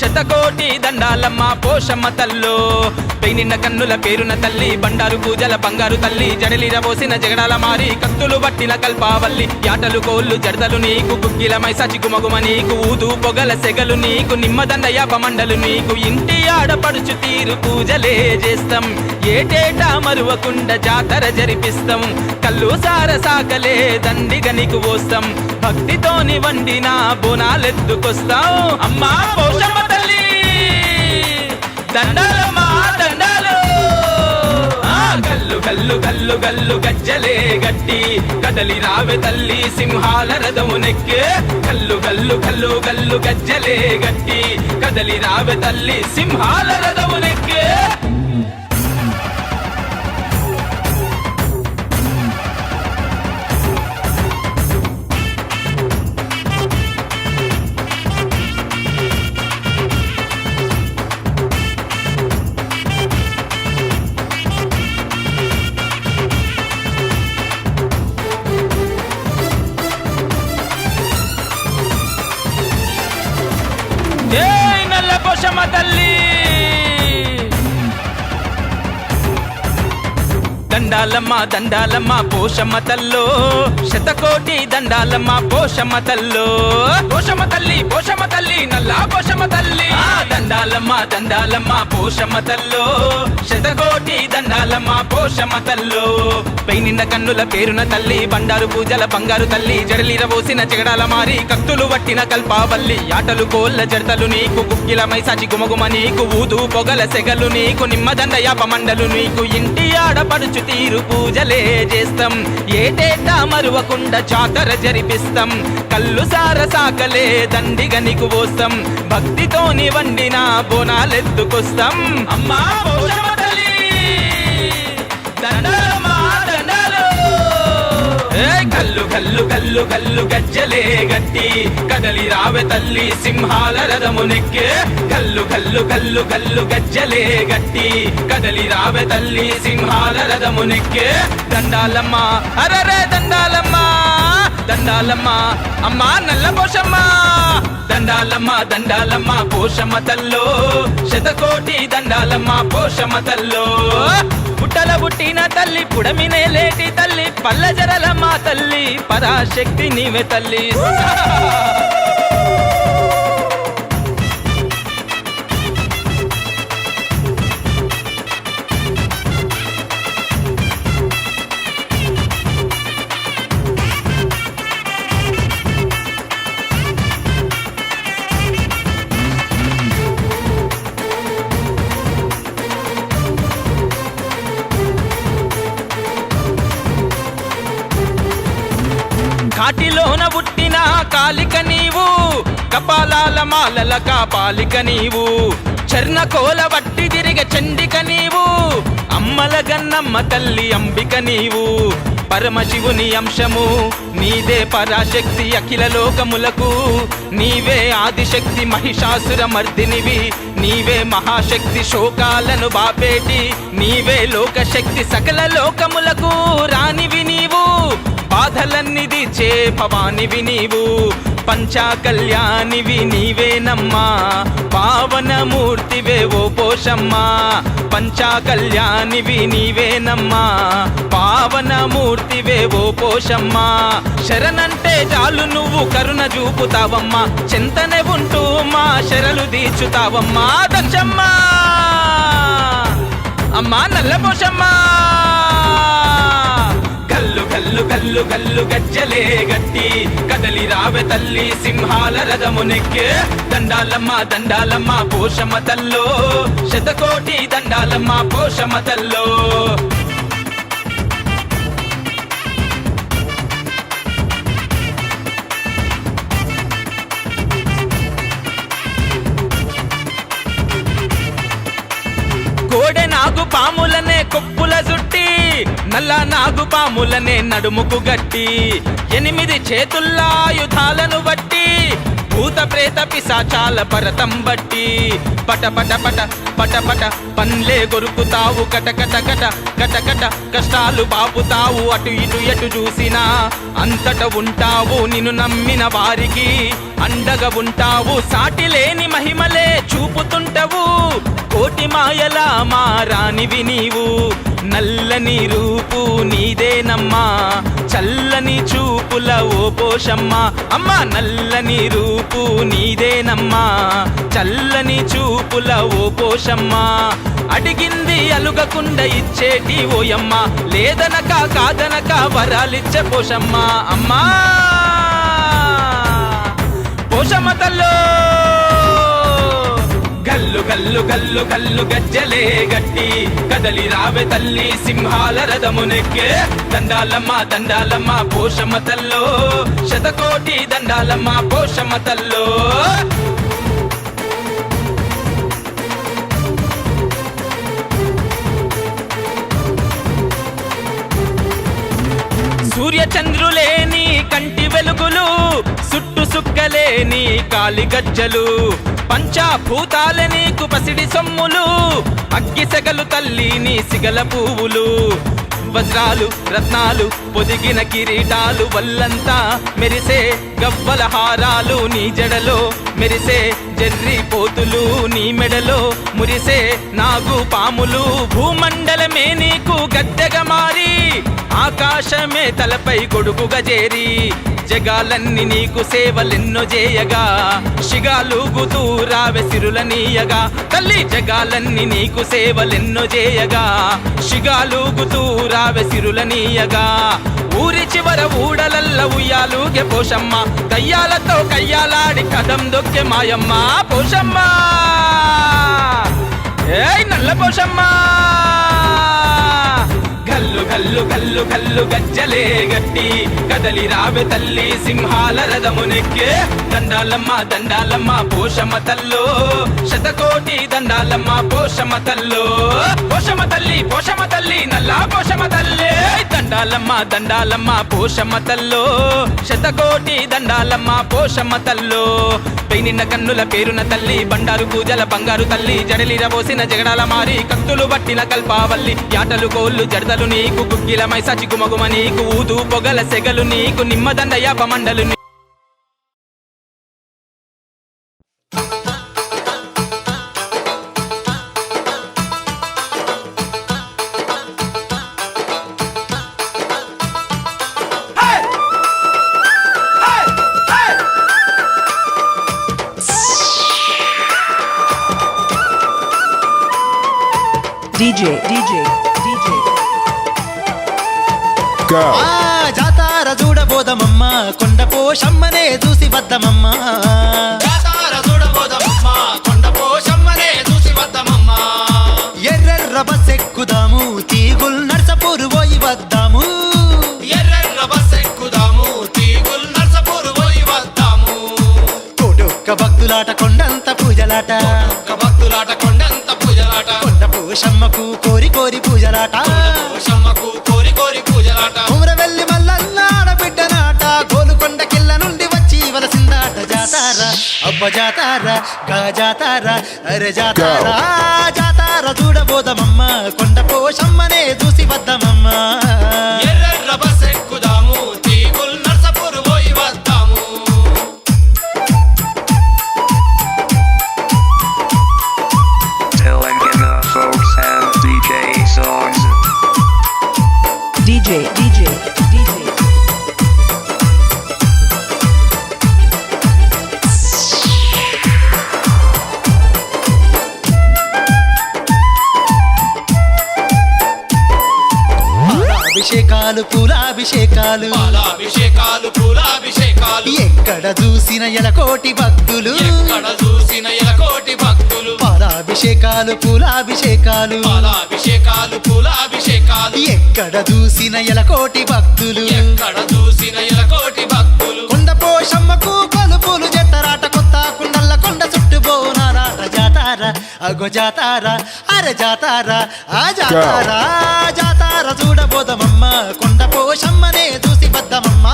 శతకోటి దండాలమ్మ పోషమ్మ తల్లో. పెయినిన్న కన్నుల పేరున తల్లి, బండారు పూజల బంగారు తల్లి, జడలిర పోసిన జగడాల మారి, కత్తులు పట్టిన కల్పావల్లి. యాటలు కోళ్ళు జడదలు నీకు, గుగ్గిలమై సచి గుమగుమ నీకు, ఊదు పొగల సెగలు నీకు, నిమ్మదండ యాపమండలు నీకు. ఇంటి ఆడపడుచు తీరు పూజలే చేస్తాం, ఏటేటా మరువకుండా జాతర జరిపిస్తాం. కళ్ళు సార సాకలే దండిగా నీకు పోస్తాం, భక్తితోని వండిన బోనాలెత్తుకొస్తాం. అమ్మా పోషమ్మ తల్లి దండాలమ్మా దండాలు. గల్లు గల్లు గల్లు గల్లు గజ్జలే గట్టి కదలి రావె తల్లి సింహాల రథమునెక్కే. గల్లు గల్లు గల్లు గల్లు గజ్జలే గట్టి కదలి రావె తల్లి సింహాల రథమునెక్కే. జై నల్ల పోషమ్మ తల్లి. దండాలమ్మ దండాలమ్మ పోషమ్మ తల్లో శతకోటి దండాలమ్మ పోషమ్మ తల్లో పోషమ్మ తల్లి నల్లా పోషమ్మ తల్లి దండాలమ్మ దండాలమ్మ పోషమ్మ తల్లో శతకోటి దండాలమ్మ పోషమ్మ తల్లో పైనింద కన్నుల పేరున తల్లి బండారు పూజల బంగారు తల్లి జడలిర పోసిన జగడాల మారి కత్తులు వట్టిన కల్పావల్లి ఆటలు కోళ్ళ జడతలు నీకు కుక్కిల మైసాచి గుమగుమ నీకు ఊదు పొగల సెగలు నీకు నిమ్మదండ యాప మండలు నీకు ఇంటి ఆడపడుచు తీరు పూజలే చేస్తాం ఏటేటా మరువకుండా జాతర జరిపిస్తాం కళ్ళు సార సాకలే దండిగా నీకు పోస్తాం భక్తితోని వండిన బోనాలెత్తుకొస్తాం అమ్మా పోషమ్మ తల్లి దండాలమ్మా దండాలు గల్లు గల్లు గల్లు గల్లు గజ్జలే గట్టి కదలి రావె తల్లి సింహాల రథము నెక్కే గల్లు గల్లు గల్లు గల్లు గజ్జలే గట్టి కదలి రావె తల్లి సింహాల రథము నెక్కే దండాలమ్మ అరరే దండాలమ్మ దండాలమ్మ అమ్మా నల్ల పోషమ్మ దండాలమ్మ దండాలమ్మ పోషమ్మ తల్లో శతకోటి దండాలమ్మ పోషమ్మ తల్లో పుట్టల పుట్టిన తల్లి పుడమినే లేటి తల్లి పల్ల జరలమ్మ తల్లి పరాశక్తి నీవే తల్లి కాటిలోన పుట్టిన కాలిక నీవు కపాలాల మాలల కాపాలిక నీవు చర్ణకోల వట్టి తిరిగ చండిక నీవు అమ్మల గన్నమ్మ తల్లి అంబిక నీవు పరమశివుని అంశము నీదే పరాశక్తి అఖిల లోకములకు నీవే ఆదిశక్తి మహిషాసుర మర్దినివి నీవే మహాశక్తి శోకాలను బాపేటి నీవే లోకశక్తి సకల లోకములకు రానివి నీవు బాధలన్నిది చే భవానివి నీవు పంచా కళ్యాణివి నీవేనమ్మా పావనమూర్తివే ఓ పోషమ్మ పంచా కళ్యాణివి నీవేనమ్మా పావనమూర్తివే ఓ పోషమ్మ శరణంటే చాలు నువ్వు కరుణ చూపుతావమ్మా చింతనే ఉంటూ మా శరలు తీర్చుతావమ్మా దక్షమ్మ అమ్మా నల్ల పోషమ్మ గల్లు గల్లు గల్లు గల్లు గజ్జలే గట్టి కదలి రావె తల్లి సింహాల రథము నెక్కే దండాలమ్మ దండాలమ్మ పోషమ్మ తల్లో శతకోటి దండాలమ్మ పోషమ్మ తల్లో కోడె నాగు పాములనే కొప్పుల జుట్టి నల్ల నాగు పాములనే నడుముకు గట్టి 8 చేతుల్లా ఆయుధాలను బట్టి భూత ప్రేత పిశాచాల పరతం బట్టి పట పట పట పట పట పన్లే గొరుకుతావు కట కట కట కట కట కష్టాలు బాపుతావు అటు ఇటు ఎటు చూసినా అంతట ఉంటావు నిన్ను నమ్మిన వారికి అండగా ఉంటావు సాటి లేని మహిమలే చూపుతుంటవు కోటి మాయల మారానివి నీవు నల్లని రూపు నీదేనమ్మా చల్లని చూపుల ఓ పోషమ్మ అమ్మ నల్లని రూపు నీదేనమ్మా చల్లని చూపుల ఓ పోషమ్మ అడిగింది అలుగకుండా ఇచ్చేటి ఓయమ్మ లేదనక కాదనక వరాలిచ్చే పోషమ్మ అమ్మా పోషమ్మ తల్లో గల్లు గల్లు గల్లు గల్లు గజ్జలే గట్టి కదలి రావె తల్లి సింహాల రథము నెక్కే దండాలమ్మ దండాలమ్మ పోషమ్మ తల్లో శతకోటి దండాలమ్మ పోషమ్మ తల్లో సూర్య చంద్రులేని కంటి వెలుగులు సుట్టు సుక్కలేని కాలి గజ్జలు పంచాభూతాల నీకు పసిడి సొమ్ములు అగ్గి సెగలు తల్లి నీ సిగల పువ్వులు వజ్రాలు రత్నాలు పొదిగిన కిరీటాలు వల్లంతా మెరిసే గవ్వల హారాలు నీ జడలో మెరిసే జర్రి పోతులు నీ మెడలో మురిసే నాగు పాములు భూమండలమే నీకు గద్దెగా మారి ఆకాశమే తలపై గొడుగుగా చేరి జగాలన్నీ నీకు సేవలెన్నో చేయగా శిగాలుగుతూ రావె సిరులనీయగా తల్లి జగాలన్నీ నీకు సేవలెన్నో చేయగా శిగాలుగుతూ రావె సిరులనీయగా ఊరి చివర ఊడలల్ల ఉయ్యాలుగే పోషమ్మ దయ్యాలతో కయ్యాలాడి కదం దొక్కే మాయమ్మ పోషమ్మ ఏయ్ నల్ల పోషమ్మ గల్లు గల్లు గల్లు గల్లు గజ్జలే గట్టి కదలి రావె తల్లి సింహాల రథమునెక్కే దండాలమ్మ దండాలమ్మ పోషమ్మ తల్లో శతకోటి దండాలమ్మ పోషమ్మ తల్లో పోషమ్మ తల్లి నల్లా పోషమ్మ తల్లి దండాలమ్మ దండాలమ్మ పోషమ్మ తల్లో శతకోటి దండాలమ్మ పోషమ్మ తల్లో పెయినిన్న కన్నుల పేరున తల్లి బండారు పూజల బంగారు తల్లి జడలిర పోసిన జగడాల మారి కత్తులు పట్టిన కల్పావల్లి యాటలు కోళ్ళు జడతలు నీకు గుగ్గిల మైసాచి గుమగుమ నీకు ఊదు పొగల సెగలు నీకు నిమ్మదండ యాప మండలు DJ Go. జాతార చూడబోదమమ్మ కొండ పోషమ్మనే చూసి వద్దమమ్మ జాతార చూడబోదమమ్మ కొండ పోషమ్మనే చూసి వద్దమమ్మ ఎర్రెర్ర బస్ ఎక్కుదాము తీగుల్ నర్సపూరు పోయి వద్దాము ఎర్రెర్ర బస్ ఎక్కుదాము తీగుల్ నర్సపూరు పోయి వద్దాము కోటొక్క భక్తులాట కొండంత పూజలాట భక్తులాట కొండంత పూజలాట కొండ పోషమ్మకు కోరి కోరి పూజలాట పోషమ్మకు కోరి కోరి పూజలాట ఉమ్రవెల్లి మల్లన్న ఆడబిడ్డనాట గోలుకొండ కిల్ల నుండి వచ్చి వలసిందాట జాతార అబ్బ జాతార గా జాతార అరే జాతార జాతార చూడబోదమమ్మ కొండ పోషమ్మనే చూసి వద్దమమ్మ ఎర్రెర్ర బస్ ఎక్కుదాము తీగుల్ నర్సపూరు పోయి వద్దాము Telangana folks and DJ songs. DJ అభిషేకాలు పూలాభిషేకాలు పాలాభిషేకాలు పూలాభిషేకాలు ఎక్కడ చూసిన ఎలకోటి భక్తులు ఎక్కడ చూసిన ఎలకోటి భక్తులు పాలాభిషేకాలు పూలాభిషేకాలు పాలాభిషేకాలు పూలాభిషేకాలు ఎక్కడ చూసిన ఎలకోటి భక్తులు ఎక్కడ చూసిన ఎలకోటి భక్తులు కొండ పోషమ్మకు కొలుపులు జట్టరాట కొత్త కుండల్ల కొండ చుట్టూ బోనారాట జాతార అగో జాతార అరే జాతార ఆ జాతార జాతార చూడబోదమమ్మ కొండ పోషమ్మనే చూసి వద్దమమ్మ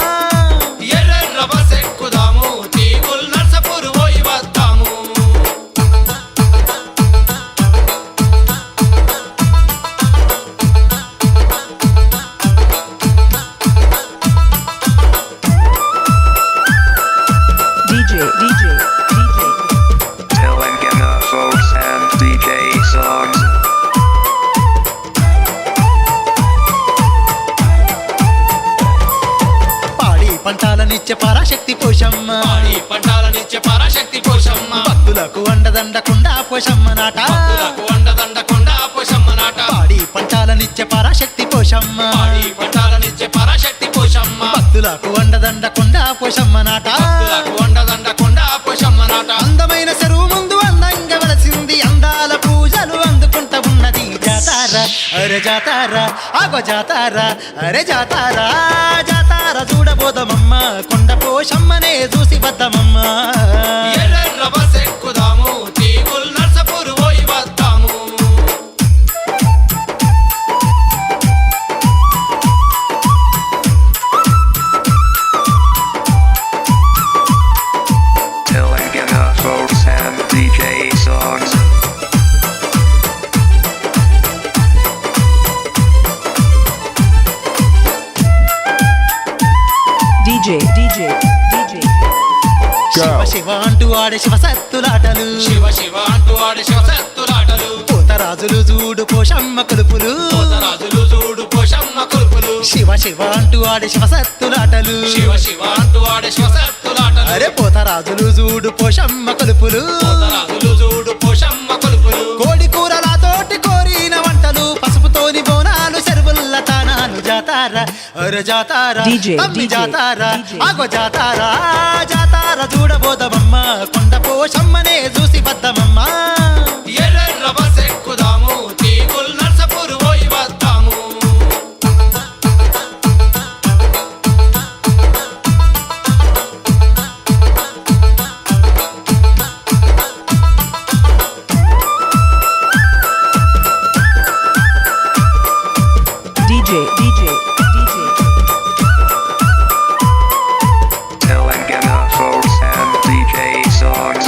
ఎర్రెర్ర బస్ ఎక్కుదాము తీగుల్ నర్సపూరు పోయి వద్దాము DJ Telangana folks and DJ songs. పాడి పంటాలనిచ్చే పరాశక్తి పోషమ్మ పాడి పంటాలనిచ్చే పరాశక్తి పోషమ్మ భక్తులకు అండదండకుండా పోషమ్మ నాట భక్తులకు అండదండకుండా పోషమ్మ నాట పాడి పంటాలనిచ్చే పరాశక్తి పోషమ్మ పాడి పంటాలనిచ్చే పరాశక్తి పోషమ్మ భక్తులకు అండదండకుండా పోషమ్మ నాట భక్తులకు అండదండకుండా పోషమ్మ నాట అందమైన చెరువు ముందు అందంగా వెలసింది అందాల పూజలు అందుకుంటా ఉన్నది జాతార అరే జాతార ఆగో జాతార అరే జాతార జాతార చూడబోదమమ్మ కొండ పోషమ్మనే చూసి వద్దమమ్మ ఎర్రెర్ర బస్ ఎక్కుదాము తీగుల్ నర్సపూరు పోయి వద్దాము Telangana folks and DJ songs. Shiva Shiva అంటూ ఆడే శివ సత్తులాటలు శివ శివ అంటూ ఆడే శివ సత్తులాటలు పోతరాజులు చూడు పోషమ్మ కొలుపులు పోతరాజులు చూడు పోషమ్మ కొలుపులు శివ శివ అంటూ ఆడే శివ సత్తులాటలు శివ శివ అంటూ ఆడే శివ సత్తులాటలు అరే పోతరాజులు చూడు పోషమ్మ కొలుపులు పోతరాజులు చూడు పోషమ్మ కొలుపులు కోడి కూరలతోటి కోరిన వంటలు పసుపుతోని బోనాలు చెరువుల్ల తానాలు జాతారా అరే జాతారా DJ, తమ్మి DJ, జాతారా DJ. ఆగో జాతారా జాతారా చూడబోదమమ్మ కొండ పోషమ్మనే చూసి వద్దమమ్మ ఎర్రెర్ర బస్ ఎక్కుదాము తీగుల్ నర్సపూర్ పోయి వద్దాము DJ, DJ, DJ. Telangana folks and DJ songs.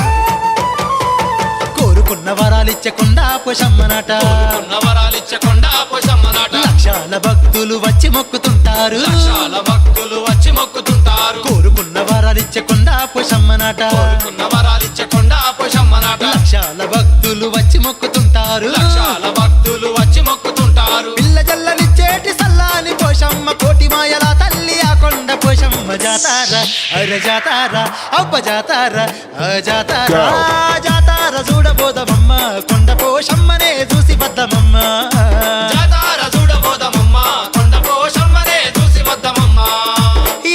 కోరుకున్న వరాలిచ్చే కొండ పోషమ్మనట ఉన్న వరాలిచ్చకుండా పోషమ్మనాట లక్షాల భక్తులు వచ్చి మొక్కుతుంటారు లక్షాల భక్తులు వచ్చి మొక్కుతుంటారు కోరుకున్న వరాలిచ్చే కొండ పోషమ్మనట కోరుకున్న వరాలిచ్చకుండా పోషమ్మనాట లక్షాల భక్తులు వచ్చి మొక్కుతుంటారు లక్షాల భక్తులు వచ్చి మొక్కుతుంటారు పిల్ల జల్లనిచ్చేటి సల్లాని పోషమ్మ కోటి మాయల తల్లి ఆ కొండ పోషమ్మ జాతారా అరే జాతారా అబ్బ జాతారా ఆ జాతారా జాతారా చూడబోదమమ్మ కొండ పోషమ్మనే చూసి వద్దమమ్మ జాతార చూడబోదమమ్మ కొండ పోషమ్మనే చూసి వద్దమమ్మ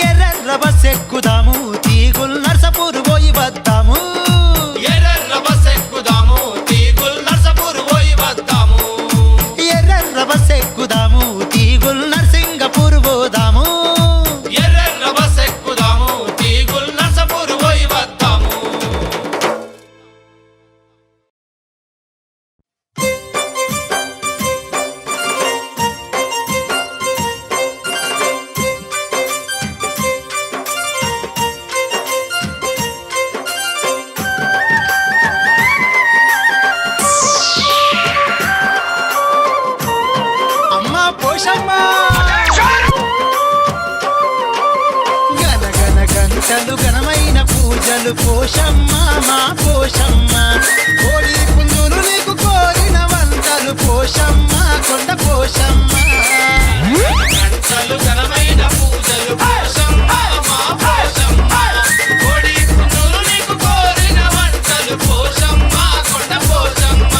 ఎర్రెర్ర బస్ ఎక్కుదాము తీగుల్ నర్సపూర్ పోయి వద్దాము ఎర్రెర్ర బస్ ఎక్కుదాము తీగుల్ నర్సపూర్ పోయి వద్దాము ఎర్రెర్ర బస్ ఎక్కుదాము తీగుల్ నర్సింగపూర్ పోదాము ఎర్రెర్ర బస్ ఎక్కుదాము తీగుల్ నర్సపూర్ పోయి వద్దాము అమ్మ పోషమ్మ గన గన గంటలు ఘనమైన పూజలు పోషమ్మ మా పోషమ్మ కోడి పుంజులు నీకు కోరిన వంటలు పోషమ్మ కొండ పోషమ్మ గంటలు ఘనమైన పూజలు పోషమ్మ మా పోషమ్మ కోడి పుంజులు నీకు కోరిన వంటలు పోషమ్మ కొండ Poshamma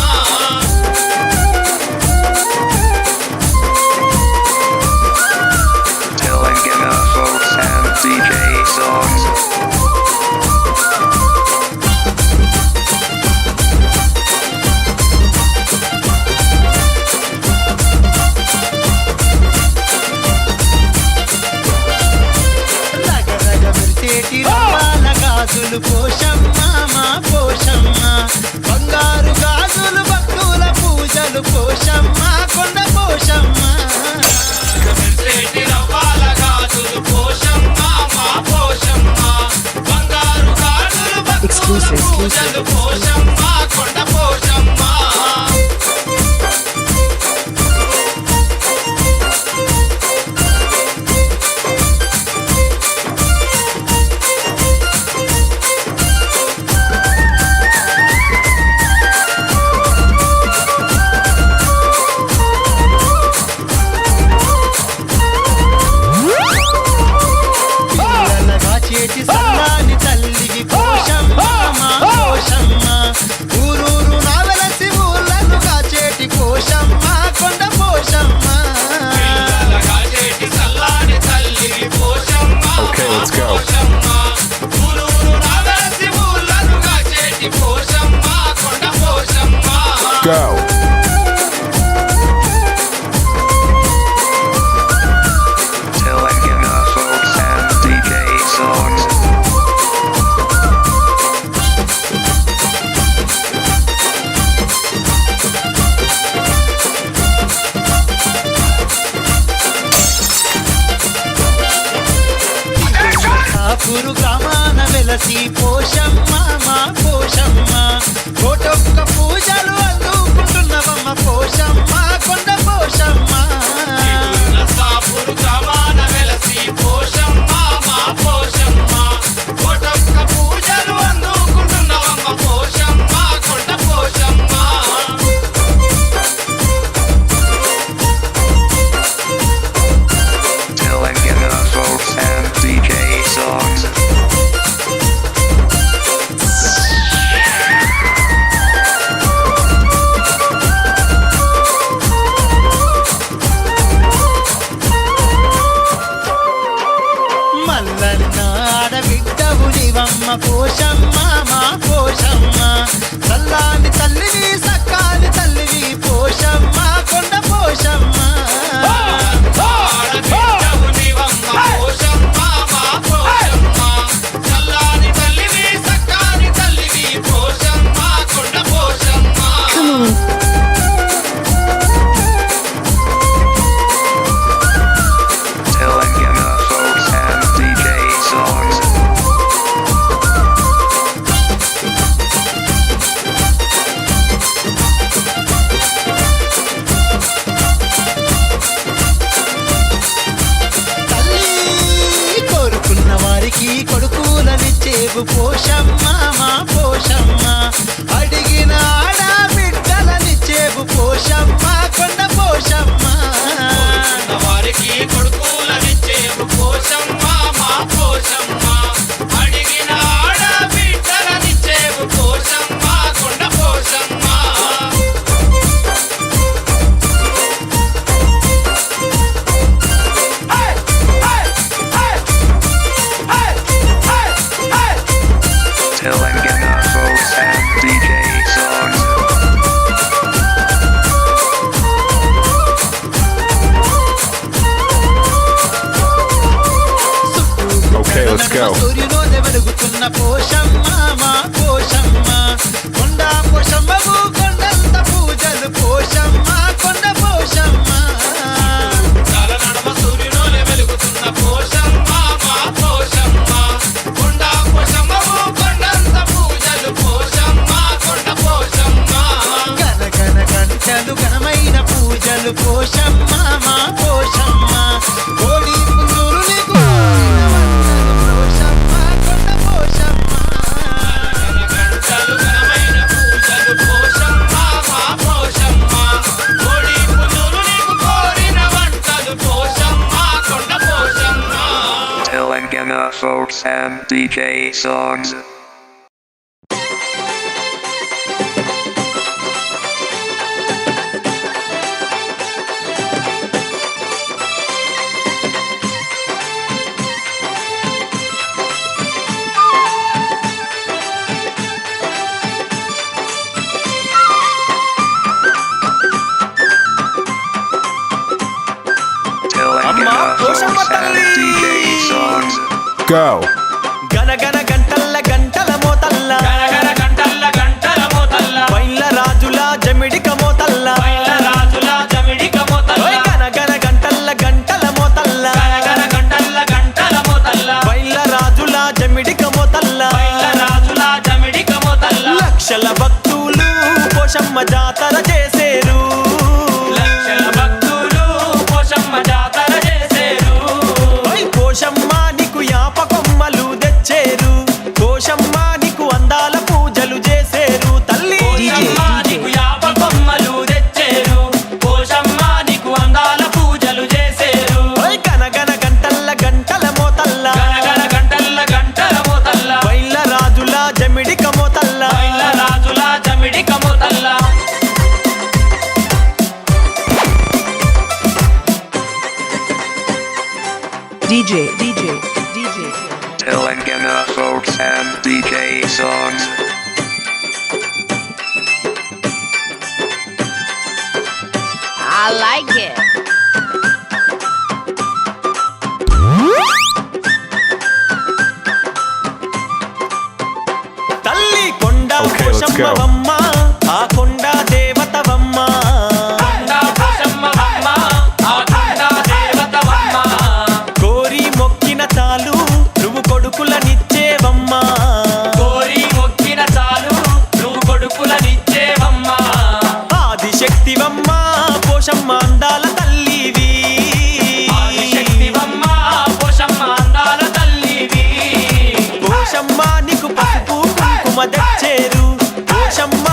Telangana folks and DJ songs. రగ రగ మెరిసేటి రవ్వాల గాజులు పోషమ్మ మా పోషమ్మ బంగారు గాజులు భక్తుల పూజలు పోషమ్మ కొండ పోషమ్మ మెరిసేటి రవ్వాల గాజులు పోషమ్మ మా పోషమ్మ బంగారు గాజులు భక్తుల Exclusive, పూజలు exclusive. పోషమ్మ కొండ పోషమ్మ పిల్లలగా చేటి సల్లాని తల్లికి పోషమ్మ మా పోషమ్మ ఊరూరు నావెలసి ఊళ్ళను కాచేటి పోషమ్మ కొండ పోషమ్మ పిల్లలగా చేటి చల్లాని తల్లికి పోషమ్మ Okay, మా let's go. పోషమ్మ ఊరూరు నావెలసి ఊళ్ళను కాచేటి పోషమ్మ కొండ Poshamma Go. Telangana folks and DJ songs. కాపురు గ్రామాన వెలసి పోషమ్మ మా పోషమ్మ కోటొక్క పూజలు అందుకుంటున్నవమ్మ పోషమ్మ కొండ పోషమ్మ నర్సాపూర్ గ్రామాన వెలసి పోషమ్మ మా పోషమ్మ కోటొక్క పూజలు నీవమ్మ పోషమ్మ మా పోషమ్మ చల్లాని తల్లివి సక్కాని తల్లివి పోషమ్మ కొండ పోషమ్మ ఆడబిడ్డవు నీవమ్మ పోషమ్మ మా పోషమ్మ చల్లాని తల్లివి సక్కాని తల్లివి పోషమ్మ కొండ Poshamma Telangana folks and DJ songs. తల్లి కోరుకున్న వారికి కొడుకులనిచ్చేవు పోషమ్మ మా పోషమ్మ అడిగిన ఆడబిడ్డలనిచ్చేవు పోషమ్మ కొండ పోషమ్మ వారికి కొడుకులనిచ్చేవు పోషమ్మ మా పోషమ్మ అడిగిన ఆడబిడ్డలనిచ్చేవు పోషమ్మ కొండ Poshamma Telangana folks and DJ songs. Okay, let's go. సూర్యులోనే వెలుగుతున్న పోషమ్మ మా పోషమ్మ కొండ పోషమ్మవు కొండంత పూజలు పోషమ్మ కొండ పోషమ్మ తల నడమ సూర్యులోనే వెలుగుతున్న పోషమ్మ మా పోషమ్మ కొండ పోషమ్మవు కొండంత పూజలు పోషమ్మ కొండ పోషమ్మ గనగన గంటలు ఘనమైన పూజలు పోషమ్మ మా పోషమ్మ కోడి పుంజులు నీకు పోషమ్మ కొండ పోషమ్మ గంటలు ఘనమైన పూజలు పోషమ్మ మా పోషమ్మ కోడి పుంజులు నీకు కోరిన వంటలు పోషమ్మ కొండ Poshamma Telangana folks and DJ songs. Telangana folks and DJ songs. Go. గనగన గంటల్ల గంటల మోతల్ల గనగన గంటల్ల గంటల మోతల్ల బైల రాజుల జమిడిక మోతల్ల బయల రాజుల జమిడిక మోతల్ల ఓయ్ గనగన గంటల్ల గంటల మోతల్ల గనగన గంటల్ల గంటల మోతల్ల బైల రాజుల జమిడిక మోతల్ల బయల రాజుల జమిడిక మోతల్ల లక్షల భక్తులు పోషమ్మ జాతర చేసేరు లక్షల భక్తులు పోషమ్మ జాతర చేసేరు ఓయ్ పోషమ్మ నీకు యాప కొమ్మలు తెచ్చేరు పోషమ్మ నీకు అందాల పూజలు చేసేరు తల్లి పోషమ్మ నీకు యాప కొమ్మలు తెచ్చేరు పోషమ్మ నీకు అందాల పూజలు చేసేరు ఓయ్ గనగన గంటల్ల గంటల మోతల్ల గనగన గంటల్ల గంటల మోతల్ల బైల రాజుల జమిడిక మోతల్ల బయల రాజుల జమిడిక మోతల్ల DJ, DJ, DJ. Telangana folks and DJ songs. I like it. తల్లి కొండ Okay, let's go. పోషమ్మవమ్మ ఆ కొండ దేవతవమ్మ కొండ పోషమ్మవమ్మ ఆ కొండ దేవతవమ్మ కోరి మొక్కిన చాలు నువ్వు కొడుకులనిచ్చేవమ్మ కోరి మొక్కిన చాలు నువ్వు కొడుకులనిచ్చేవమ్మ ఆదిశక్తివమ్మ పోషమ్మ అందాల తల్లివి ఆదిశక్తివమ్మ పోషమ్మ అందాల తల్లివి పోషమ్మ నీకు పసుపు కుంకుమ తెచ్చేరు పోషమ్మ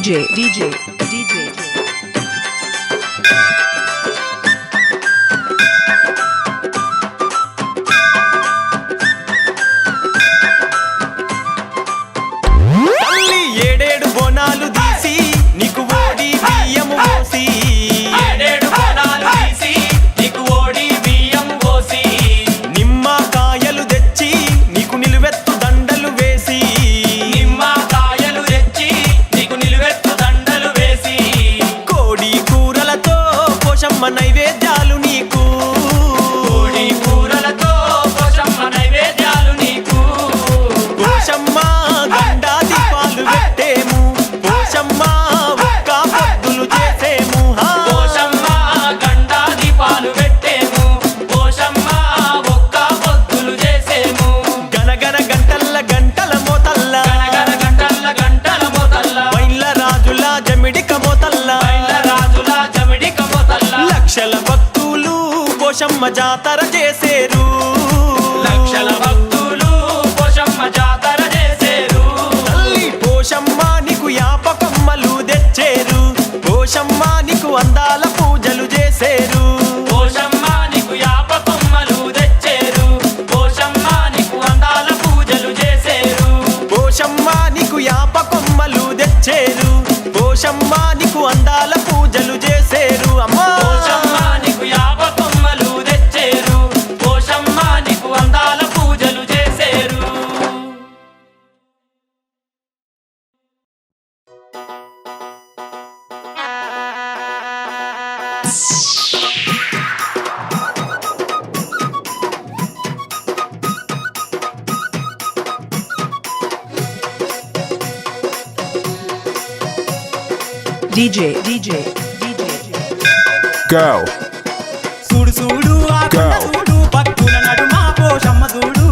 DJ. తల్లి ఏడేడు బోనాలు తీసి నీకు ఓడి బియ్యం పోసి ఏడేడు బోనాలు తీసి నీకు ఓడి బియ్యం పోసి నిమ్మకాయలు తెచ్చి నీకు నిలువెత్తు దండలు వేసి నిమ్మకాయలు తెచ్చి నీకు నిలువెత్తు దండలు వేసి కోడి కూరలతో పోషమ్మ నైవేద్యాలు నీకు కోడి కూరలతో పోషమ్మ నైవేద్యాలు నీకు పోషమ్మ గండా దీపాలు పెట్టేము పోషమ్మ ఒక్క పొద్దులు చేసేము పోషమ్మ గండా దీపాలు పెట్టేము పోషమ్మ ఒక్క పొద్దులు చేసేము గనగన గంటల మోతల్ల గనగన గంటల మోతల్ల వైల రాజుల జమిడిక మోతల్ల వైల రాజుల జమిడిక మోతల్ల లక్షల భక్తులు పోషమ్మ జాతర చేసేరు లక్షల భక్తులు పోషమ్మ జాతర చేసేరు తల్లి పోషమ్మ నీకు యాపకమ్మలు తెచ్చేరు పోషమ్మ నీకు అందాల పూజలు చేసేరు పోషమ్మ నీకు యాపకమ్మలు తెచ్చేరు పోషమ్మ నీకు అందాల పూజలు చేసేరు పోషమ్మ నీకు యాపకమ్మలు తెచ్చేరు పోషమ్మ నీకు అందాల పూజలు చేసేరు అమ్మా పోషమ్మ నీకు యాపకమ్మలు తెచ్చేరు పోషమ్మ నీకు అందాల పూజలు చేసేరు DJ. Go. చూడు చూడు ఆ కొండ చూడు భక్తుల నడుమ పోషమ్మ చూడు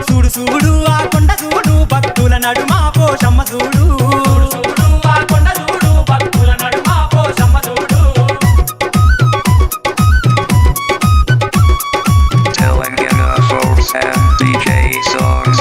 చూడు చూడు ఆ కొండ చూడు భక్తుల నడుమ పోషమ్మ చూడు ఆ కొండ చూడు భక్తుల నడుమ పోషమ్మ చూడు Telangana folks and DJ songs.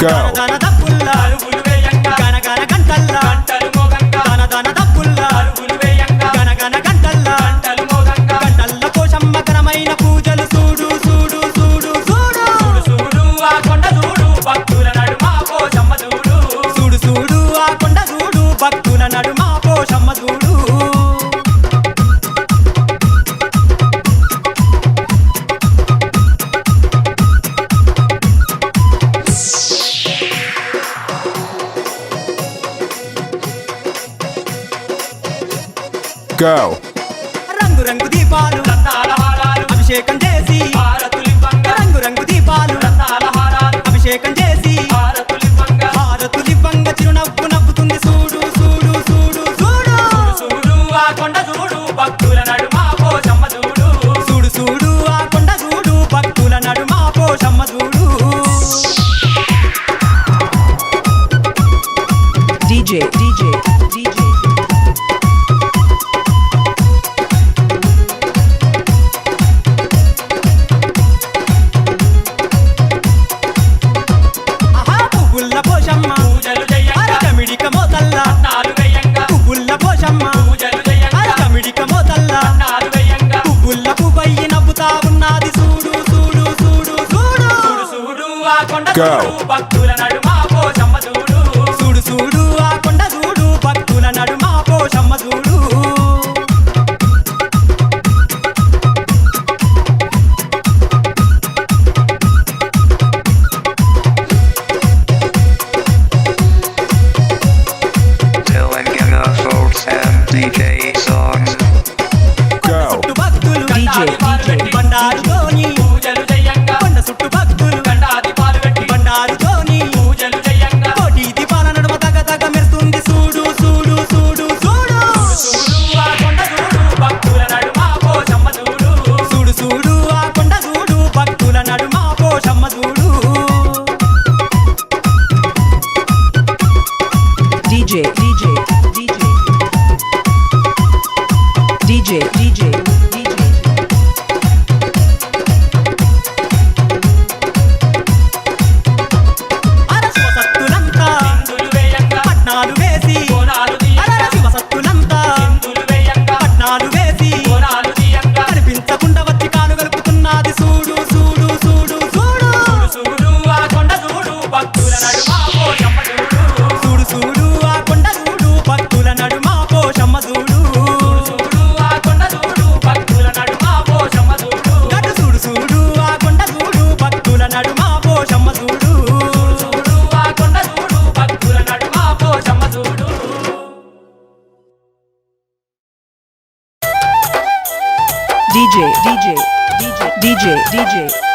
Go. దన దప్పుల్ల అరుగులు వేయంగా గనగన గంటల్ల గంటలు మోగంగా దన దప్పుల్ల అరుగులు వేయంగా గనగన గంటల్ల గంటలు మోగంగా గంటల్ల పోషమ్మ ఘనమైన పూజలు చూడు చూడు చూడు చూడు చూడు చూడు ఆ కొండ చూడు భక్తుల నడుమ పోషమ్మ చూడు చూడు చూడు ఆ కొండ చూడు భక్తుల నడుమ పోషమ్మ చూడు Go. రంగు రంగు దీపాలు రత్నాల హారాలు అభిషేకం చేసి హారతులివ్వంగా రంగు రంగు దీపాలు రత్నాల హారాలు అభిషేకం చేసి హారతులివ్వంగా చిరునవ్వు నవ్వుతుంది చూడు చూడు చూడు చూడు చూడు ఆ కొండ చూడు భక్తుల నడుమ పోషమ్మ చూడు చూడు చూడు ఆ కొండ చూడు భక్తుల నడుమ పోషమ్మ చూడు DJ. ఆహా పువ్వుల్ల పోషమ్మ పూజలు చెయ్యంగా కమిడిక మోతల్ల నాలు వేయంగా పువ్వుల్ల పోషమ్మ పూజలు చెయ్యంగా కమిడిక మోతల్ల నాలు వేయంగా పువ్వుల్ల పువ్వయ్యి నవ్వుతా ఉన్నది చూడు చూడు చూడు చూడు చూడు చూడు ఆ కొండ Go. చూడు భక్తుల నడుమ పోషమ్మ చూడు చూడు చూడు ఆ కొండ చూడు భక్తుల నడుమ పోషమ్మ చూడు Telangana folks and DJ songs. Go. చుట్టు భక్తులు DJ. బండారుతోని పూజలు చెయ్యంగా కొండ చుట్టు భక్తులు గండాదిపాలు పెట్టి బండారుతోని పూజలు చెయ్యంగా కోటి దీపాల నడుమ తగ తగ మెరుస్తుంది చూడు చూడు చూడు చూడు చూడు ఆ కొండ చూడు భక్తుల నడుమ పోషమ్మ చూడు చూడు చూడు ఆ కొండ చూడు భక్తుల నడుమ పోషమ్మ చూడు DJ. DJ